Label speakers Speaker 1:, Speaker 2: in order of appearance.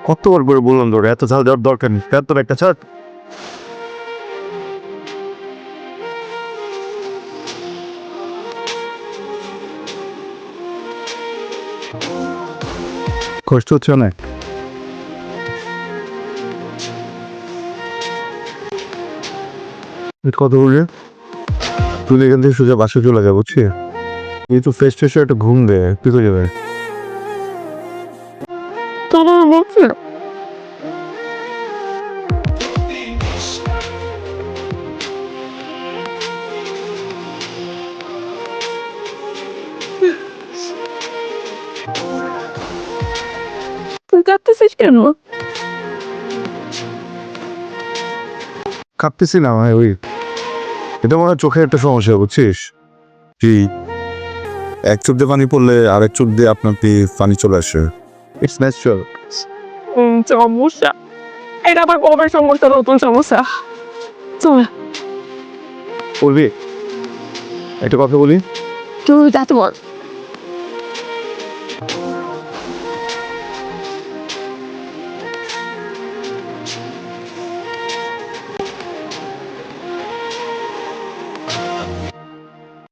Speaker 1: কতবার করে বললাম তোর এত ঝাল দেওয়ার দরকার নেই, তোর একটা ছাড়। কষ্ট হচ্ছে অনেক। কত বলছে তুই এখান থেকে সোজা বাসে চলে যাবো, বুঝছি? একটু ফ্রেশ ফ্রেশ একটা ঘুম দে, তুই তো যাবে।
Speaker 2: তোমার বলছি তুই কাঁদতেছিস কেন?
Speaker 1: কাঁপতেছি না ভাই, ওই এটা মনে হয় চোখের একটা সমস্যা, বুঝছিস? জি, এক চোখ দিয়ে পানি পড়লে আরেক চোখ দিয়ে আপনার পানি চলে আসে। It's natural.
Speaker 2: সমস্যা, এটা আবার কবে সমস্যা, নতুন সমস্যা। চল
Speaker 1: বলবি একটা কথা বলি?
Speaker 2: তুই যাতে বল।